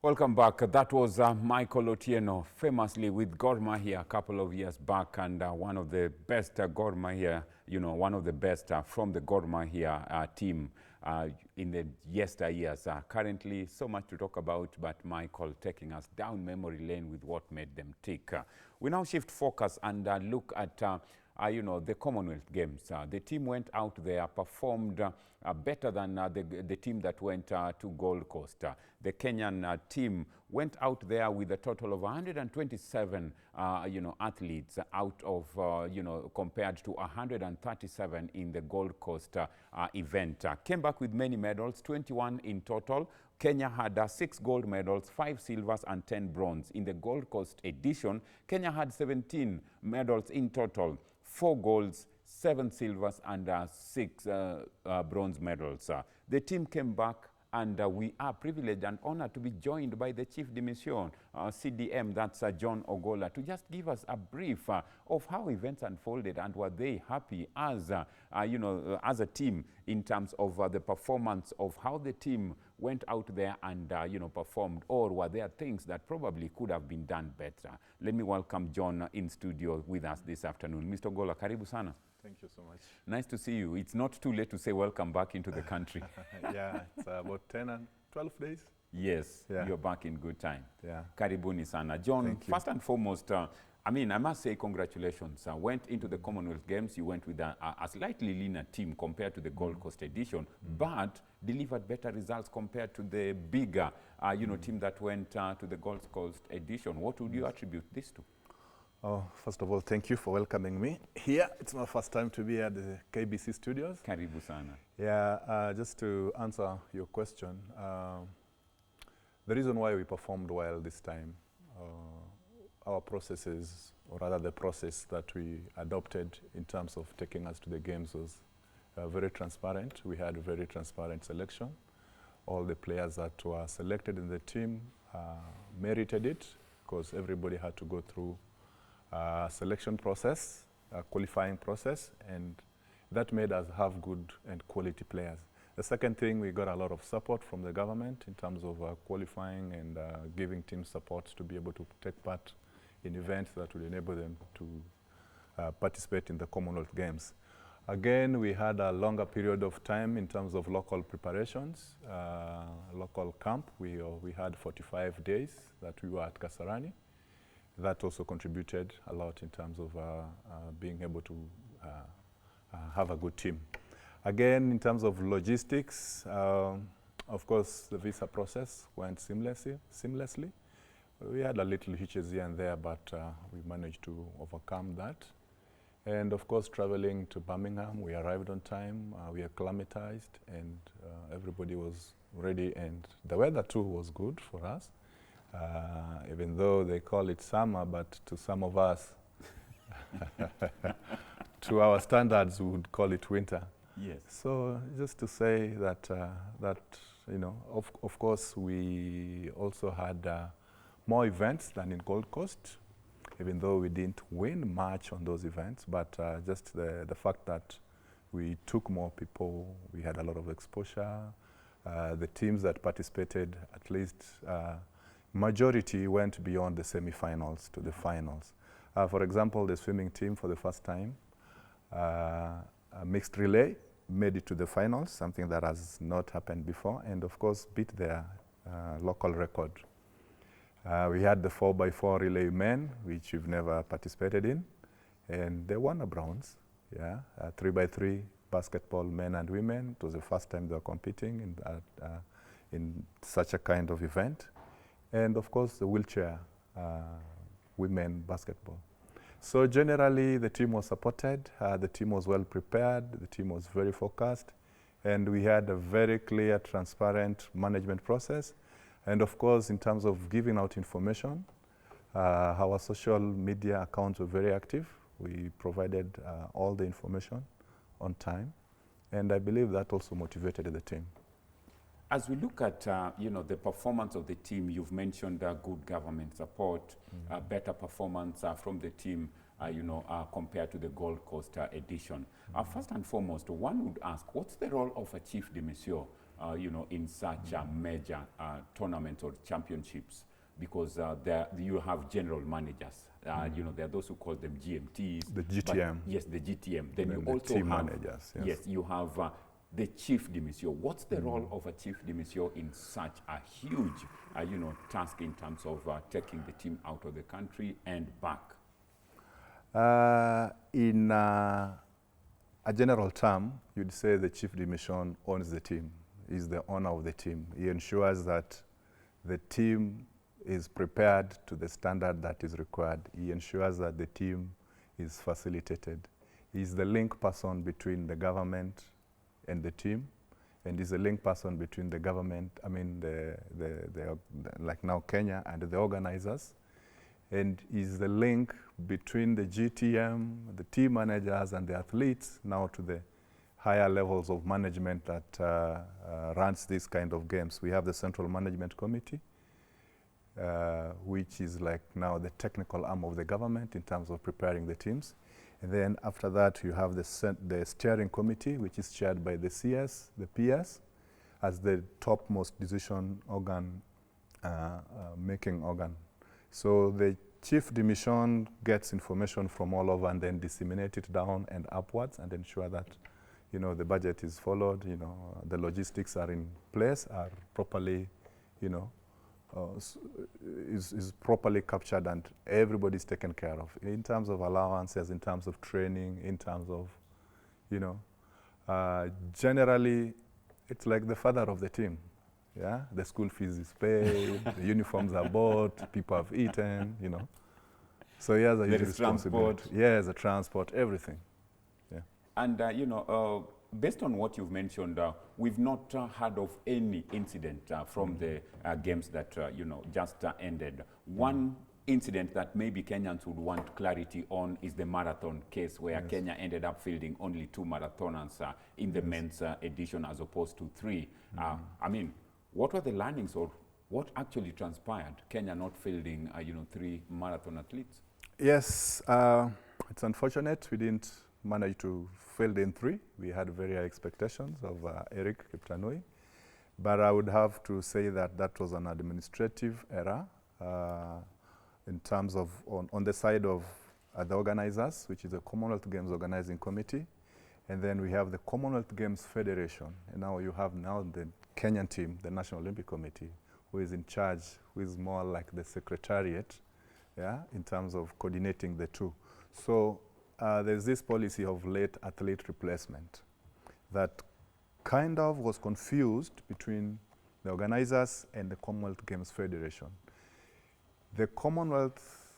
Welcome back. That was Michael Otieno, famously with Gor Mahia a couple of years back, and one of the best Gor Mahia, one of the best from the Gor Mahia team in the yesteryears. Currently, so much to talk about, but Michael taking us down memory lane with what made them tick. We now shift focus and look at the Commonwealth Games. The team went out there, performed better than the team that went to Gold Coast. The Kenyan team went out there with a total of 127, athletes out of, compared to 137 in the Gold Coast event. Came back with many medals, 21 in total. Kenya had 6 gold medals, 5 silvers and 10 bronze. In the Gold Coast edition, Kenya had 17 medals in total, 4 golds, 7 silvers and 6 bronze medals. The team came back, and we are privileged and honored to be joined by the Chief de Mission, CDM, that's John Ogolla, to just give us a brief of how events unfolded and were they happy as, as a team in terms of the performance of how the team went out there and, performed, or were there things that probably could have been done better? Let me welcome John in studio with us this afternoon. Mr. Ogolla, karibu sana. Thank you so much. Nice to see you. It's not too late to say welcome back into the country. Yeah, it's about 10 and 12 days. Yes, yeah. You're back in good time. Yeah. Karibuni sana. John, first and foremost, I must say congratulations. Went into the Commonwealth Games, you went with a slightly leaner team compared to the Gold Coast edition, but delivered better results compared to the bigger, team that went to the Gold Coast edition. What would you attribute this to? Oh, first of all, thank you for welcoming me here. It's my first time to be at the KBC studios. Karibu sana. Yeah, just to answer your question, the reason why we performed well this time, our processes, or rather the process that we adopted in terms of taking us to the games was very transparent. We had a very transparent selection. All the players that were selected in the team merited it, because everybody had to go through selection process, qualifying process, and that made us have good and quality players. The second thing, we got a lot of support from the government in terms of qualifying and giving teams support to be able to take part in events that would enable them to participate in the Commonwealth Games. Again, we had a longer period of time in terms of local preparations, local camp. We had 45 days that we were at Kasarani. That also contributed a lot in terms of being able to have a good team. Again, in terms of logistics, of course, the visa process went seamlessly. We had a little hitches here and there, but we managed to overcome that. And of course, traveling to Birmingham, we arrived on time, we acclimatized, and everybody was ready, and the weather too was good for us. Even though they call it summer, but to some of us, to our standards, we would call it winter. Yes. So just to say that, of course, we also had more events than in Gold Coast, even though we didn't win much on those events, but just the fact that we took more people, we had a lot of exposure. The teams that participated, at least majority went beyond the semi-finals to the finals. For example, the swimming team for the first time, a mixed relay, made it to the finals, something that has not happened before, and of course beat their local record. We had the 4x4 relay men, which we've never participated in, and they won a bronze. Yeah, 3x3 basketball men and women. It was the first time they were competing in such a kind of event. And of course, the wheelchair women basketball. So generally, the team was supported, the team was well prepared, the team was very focused, and we had a very clear, transparent management process. And of course, in terms of giving out information, our social media accounts were very active. We provided all the information on time, and I believe that also motivated the team. As we look at the performance of the team, you've mentioned good government support, better performance from the team, compared to the Gold Coast edition. First and foremost, one would ask, what's the role of a chief de mission in such major tournaments or championships, because there you have general managers. There are those who call them GMTs. The GTM. Yes, the GTM. Then And you the also team have managers. yes, you have the chief demisio. What's the role of a chief demisio in such a huge, task in terms of taking the team out of the country and back? In a general term, you'd say the chief de mission owns the team, is the owner of the team. He ensures that the team is prepared to the standard that is required. He ensures that the team is facilitated. He's the link person between the government and the team, and he's the link person between the government, like now Kenya, and the organizers. And is the link between the GTM, the team managers, and the athletes now to the higher levels of management that runs these kind of games. We have the Central Management Committee, which is like now the technical arm of the government in terms of preparing the teams. And then after that, you have the steering committee, which is chaired by the CS, the PS, as the topmost decision organ, making organ. So the chief de mission gets information from all over and then disseminate it down and upwards and ensure that, the budget is followed, the logistics are in place, are properly, is properly captured, and everybody's taken care of in terms of allowances, in terms of training, in terms of, generally, it's like the father of the team. Yeah, the school fees is paid, the uniforms are bought, people have eaten, So he has a huge responsibility. Yes, the transport, everything. Yeah. And based on what you've mentioned, we've not heard of any incident from the games that just ended. One incident that maybe Kenyans would want clarity on is the marathon case, where Kenya ended up fielding only 2 marathoners in the men's edition as opposed to 3. What were the learnings, or what actually transpired? Kenya not fielding 3 marathon athletes? Yes, it's unfortunate we didn't manage to field in 3. We had very high expectations of Eric Kiptanui, but I would have to say that that was an administrative error in terms of on the side of the organizers, which is the Commonwealth Games Organizing Committee, and then we have the Commonwealth Games Federation, and now you have the Kenyan team, the National Olympic Committee, who is in charge, who is more like the secretariat, in terms of coordinating the two. So there's this policy of late athlete replacement that kind of was confused between the organizers and the Commonwealth Games Federation. The Commonwealth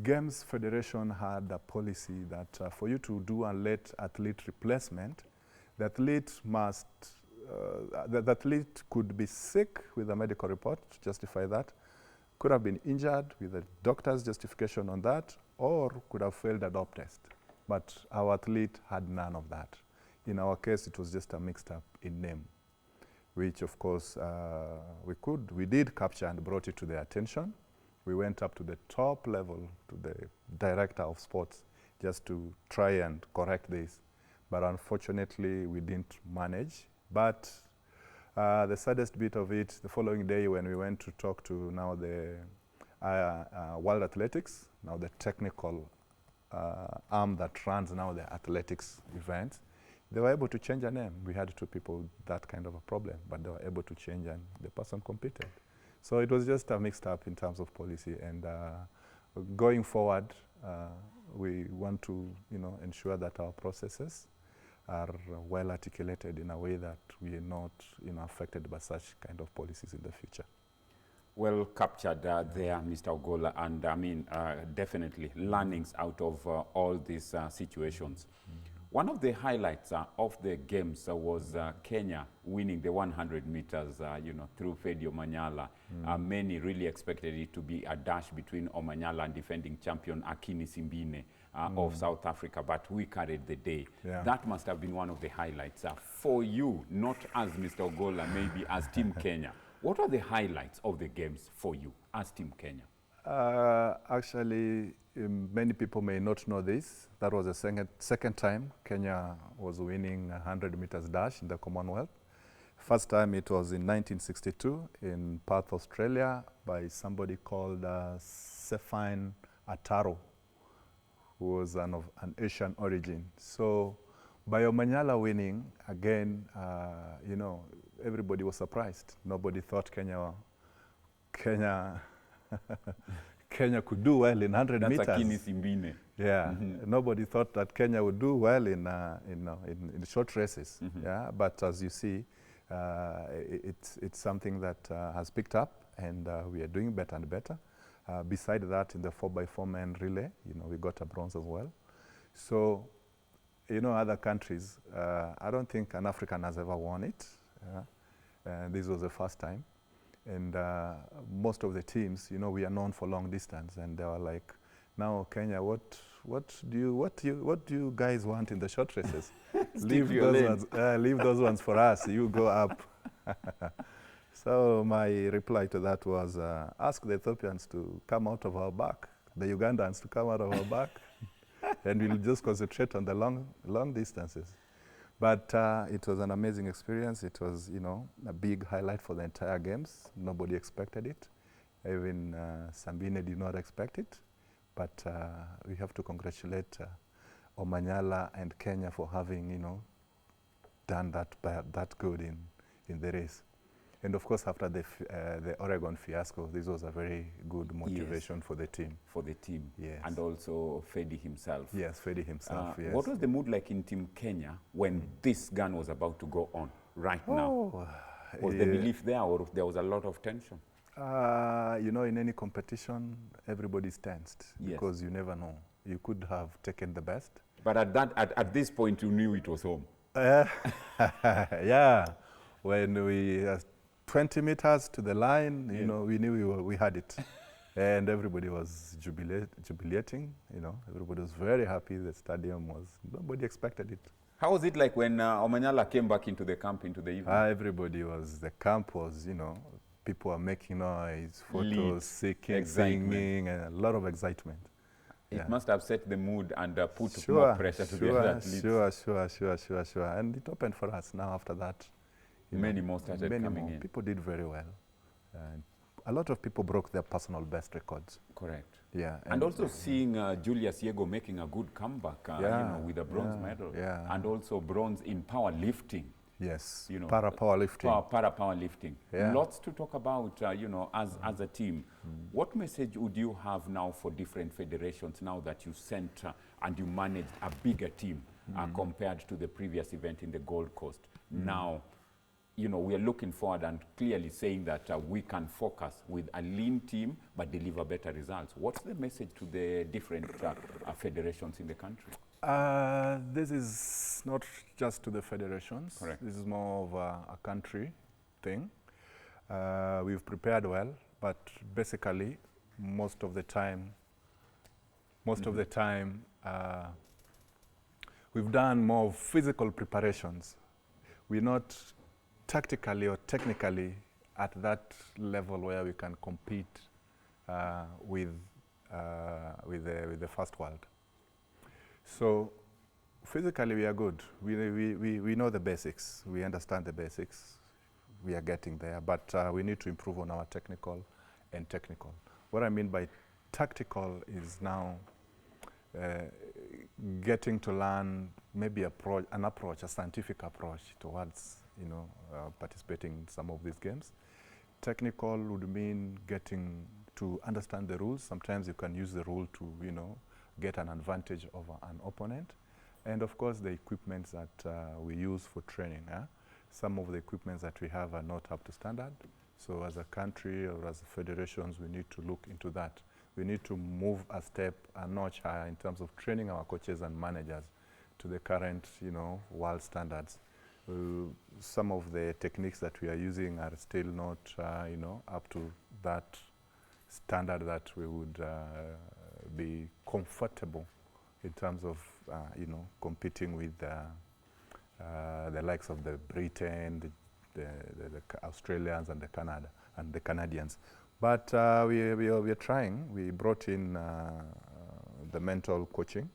Games Federation had a policy that for you to do a late athlete replacement, the athlete must the athlete could be sick with a medical report to justify that, could have been injured with a doctor's justification on that, or could have failed a dope test. But our athlete had none of that. In our case, it was just a mixed up in name, which of course we did capture and brought it to their attention. We went up to the top level, to the director of sports, just to try and correct this. But unfortunately, we didn't manage. But the saddest bit of it, the following day when we went to talk to now the World Athletics, now the technical arm that runs now the athletics events, they were able to change a name. We had 2 people with that kind of a problem, but they were able to change and the person competed. So it was just a mixed up in terms of policy, and going forward, we want to ensure that our processes are well articulated in a way that we are not affected by such kind of policies in the future. Well captured there, Mr. Ogolla, and definitely learnings out of all these situations. One of the highlights of the games was Kenya winning the 100 meters, through Fedi Omanyala. Many really expected it to be a dash between Omanyala and defending champion Akini Simbine of South Africa, but we carried the day. Yeah. That must have been one of the highlights for you, not as Mr. Ogolla, maybe as Team Kenya. What are the highlights of the games for you as Team Kenya? Actually, many people may not know this. That was the second time Kenya was winning 100 meters dash in the Commonwealth. First time it was in 1962 in Perth, Australia, by somebody called Sefine Ataro, who was an Asian origin. So by Omanyala winning, again, you know, everybody was surprised. Nobody thought Kenya Kenya could do well in 100 meters. That's Akini Simbine. Yeah, nobody thought that Kenya would do well in short races. Yeah, but as you see, it's something that has picked up, and we are doing better and better. Beside that, in the 4x4 men relay, you know, we got a bronze as well. So, you know, other countries, I don't think an African has ever won it. This was the first time. And most of the teams, you know, we are known for long distance, and they were like, "Now, Kenya, what do you guys want in the short races? leave those ones for us. You go up." So my reply to that was, ask the Ethiopians to come out of our back, the Ugandans to come out of our back, and we'll just concentrate on the long distances. But it was an amazing experience. It was, you know, a big highlight for the entire games. Nobody expected it. Even Sambine did not expect it. But we have to congratulate Omanyala and Kenya for having, you know, done that good in the race. And of course, after the Oregon fiasco, this was a very good motivation for the team. For the team, yes. And also Fedi himself. Yes, Fedi himself, yes. What was the mood like in Team Kenya when this gun was about to go on right now? Was the belief there, or there was a lot of tension? You know, in any competition, everybody's tensed, because you never know. You could have taken the best. But at this point, you knew it was home. Yeah, when we 20 meters to the line, you know, we knew we had it. And everybody was jubilating, you know, everybody was very happy. The stadium was, nobody expected it. How was it like when Omanyala came back into the camp, into the evening? Everybody was, the camp was, you know, people were making noise, photos, singing, and a lot of excitement. It must have set the mood and put more pressure to the other athletes. Sure. And it opened for us now after that. Many more started coming in. People did very well. A lot of people broke their personal best records. Correct. Yeah. And also seeing Julius Yego making a good comeback, you know, with a bronze medal. Yeah. And also bronze in powerlifting. Yes, you know, para-powerlifting. Para-powerlifting. Yeah. Lots to talk about, you know, as a team. What message would you have now for different federations now that you sent and you managed a bigger team compared to the previous event in the Gold Coast? Now, you know, we are looking forward and clearly saying that we can focus with a lean team but deliver better results. What's the message to the different federations in the country? This is not just to the federations. Correct. This is more of a country thing. We've prepared well, but basically, most of the time, we've done more physical preparations. We're not tactically or technically at that level where we can compete with the first world. So physically we are good. We know the basics. We understand the basics. We are getting there, but we need to improve on our technical and technical. What I mean by tactical is now getting to learn maybe an approach, a scientific approach towards, you know, participating in some of these games. Technical would mean getting to understand the rules. Sometimes you can use the rule to, you know, get an advantage over an opponent. And of course the equipments that we use for training. Some of the equipments that we have are not up to standard. So as a country or as federations, we need to look into that. We need to move a step, a notch higher in terms of training our coaches and managers to the current, you know, world standards. Some of the techniques that we are using are still not, you know, up to that standard that we would be comfortable in terms of, you know, competing with the likes of the Britain, the Australians and the Canadians. But we are trying. We brought in the mental coaching,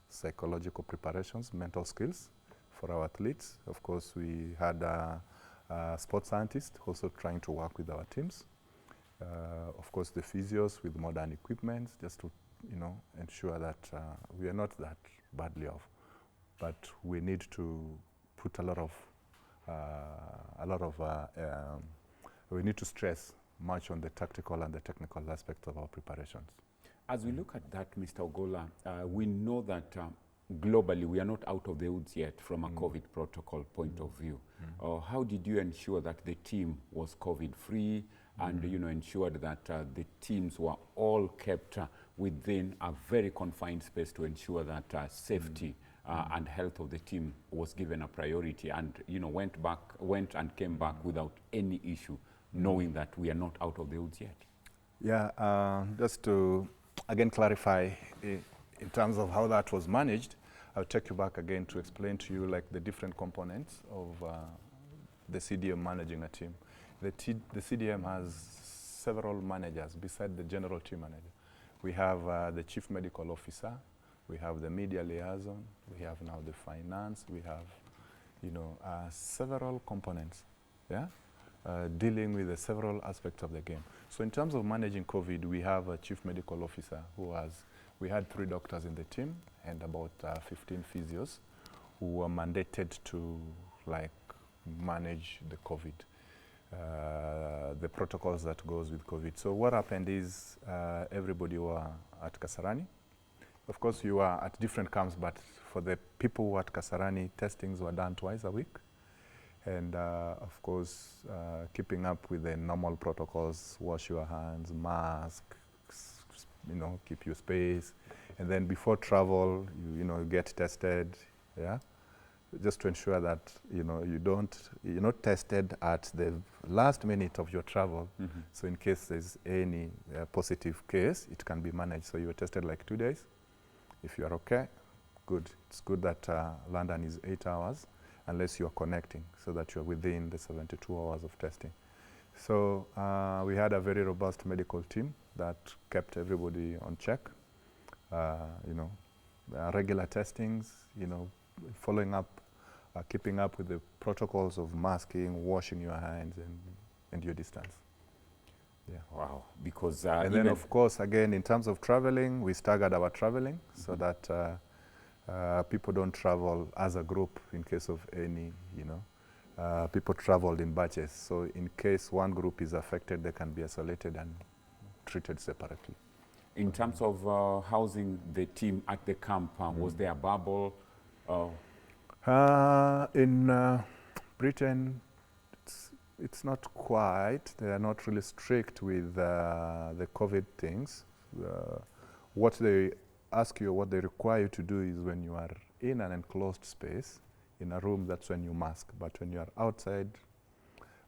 psychological preparations, mental skills for our athletes. Of course, we had sports scientists also trying to work with our teams. Of course, the physios with modern equipment, just to ensure that we are not that badly off, but we need to put we need to stress much on the tactical and the technical aspects of our preparations. As we look at that, Mr. Ogolla, we know that globally we are not out of the woods yet from a COVID protocol point of view. How did you ensure that the team was COVID-free and ensured that the teams were all kept within a very confined space to ensure that safety and health of the team was given a priority, and went and came back without any issue, knowing that we are not out of the woods yet? Yeah, just to again clarify in terms of how that was managed, I'll take you back again to explain to you like the different components of the CDM managing a team. The CDM has several managers beside the general team manager. We have the chief medical officer, we have the media liaison, we have now the finance, we have several components, yeah, dealing with the several aspects of the game. So in terms of managing COVID, we have a chief medical officer we had 3 doctors in the team and about 15 physios who were mandated to manage the COVID, the protocols that goes with COVID. So what happened is everybody were at Kasarani. Of course, you are at different camps, but for the people who were at Kasarani, testings were done twice a week. And of course, keeping up with the normal protocols, wash your hands, mask, keep your space. And then before travel, you get tested, yeah? Just to ensure that, you're not tested at the last minute of your travel. So in case there's any positive case, it can be managed. So you were tested like 2 days. If you are okay, good. It's good that London is 8 hours, unless you're connecting, so that you're within the 72 hours of testing. So we had a very robust medical team that kept everybody on check. Regular testings, following up, keeping up with the protocols of masking, washing your hands, and your distance. Yeah. Wow. Because and then, of course, again, in terms of traveling, we staggered our traveling so that people don't travel as a group in case of any, people traveled in batches. So in case one group is affected, they can be isolated and treated separately. In terms of housing the team at the camp, was there a bubble? In Britain, it's not quite. They are not really strict with the COVID things. What they ask you, what they require you to do is when you are in an enclosed space, in a room, that's when you mask. But when you are outside,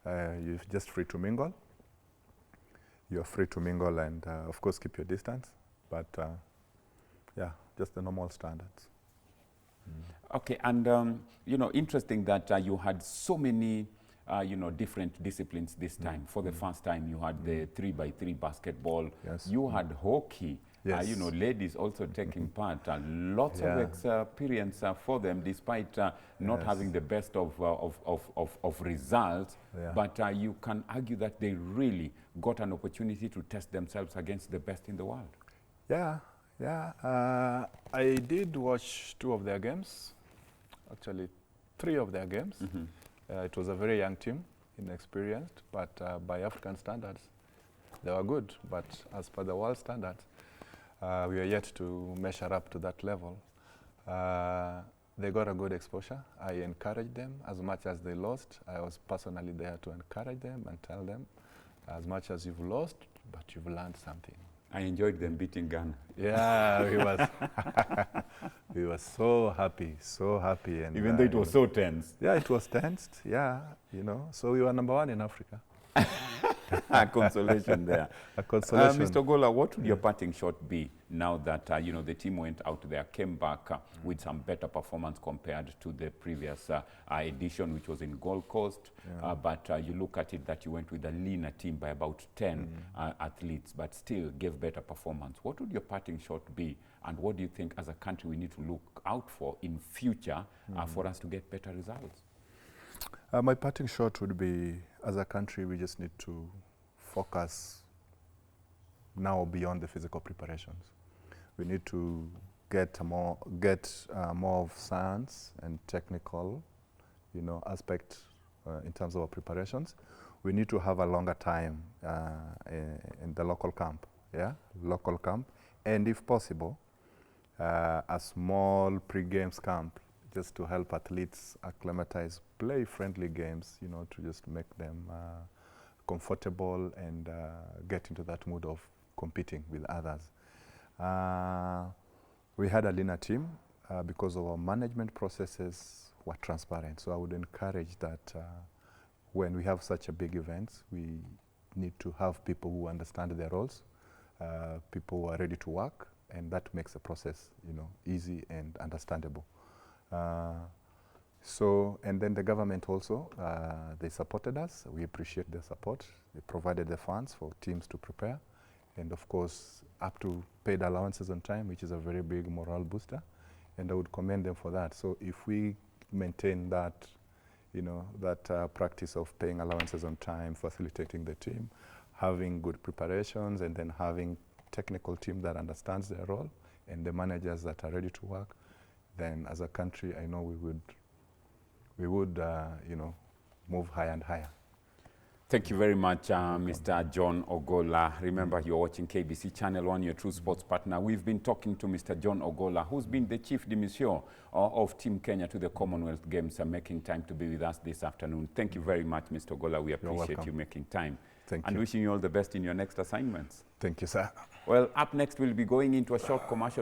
you're just free to mingle. You're free to mingle and, of course, keep your distance. But, yeah, just the normal standards. Okay, and, interesting that you had so many, different disciplines this time. For the first time, you had the 3x3 basketball. Yes. You had hockey. Yes. ladies also taking part. Lots of experience for them, despite not having the best of results. Yeah. But you can argue that they really got an opportunity to test themselves against the best in the world. Yeah, yeah. I did watch 2 of their games, actually 3 of their games. It was a very young team, inexperienced, but by African standards, they were good. But as per the world standards, we are yet to measure up to that level. They got a good exposure. I encouraged them as much as they lost. I was personally there to encourage them and tell them, as much as you've lost, but you've learned something. I enjoyed them beating Ghana. Yeah, we were so happy, and even though it was so tense. Yeah, it was tensed. Yeah, So we were number 1 in Africa. A consolation there. A consolation. Mr. Ogolla, what would your parting shot be now that the team went out there, came back with some better performance compared to the previous edition, which was in Gold Coast? But you look at it that you went with a leaner team by about 10 athletes, but still gave better performance. What would your parting shot be, and what do you think as a country we need to look out for in future for us to get better results? My parting shot would be, as a country, we just need to focus now beyond the physical preparations. We need to get more of science and technical, aspect in terms of our preparations. We need to have a longer time in the local camp, local camp, and if possible, a small pre-games camp just to help athletes acclimatize, play friendly games, to just make them comfortable and get into that mood of competing with others. We had a leaner team because of our management processes were transparent. So I would encourage that when we have such a big events, we need to have people who understand their roles, people who are ready to work, and that makes the process, easy and understandable. And then the government also, they supported us. We appreciate their support. They provided the funds for teams to prepare. And of course, up to paid allowances on time, which is a very big morale booster. And I would commend them for that. So if we maintain that, practice of paying allowances on time, facilitating the team, having good preparations, and then having technical team that understands their role, and the managers that are ready to work, then as a country, I know we would move higher and higher. Thank you very much, Mr. John Ogolla. Remember, you're watching KBC Channel 1, your true sports partner. We've been talking to Mr. John Ogolla, who's been the chief de mission of Team Kenya to the Commonwealth Games, and making time to be with us this afternoon. Thank you very much, Mr. Ogolla. We appreciate you making time. Thank you. And wishing you all the best in your next assignments. Thank you, sir. Well, up next, we'll be going into a short commercial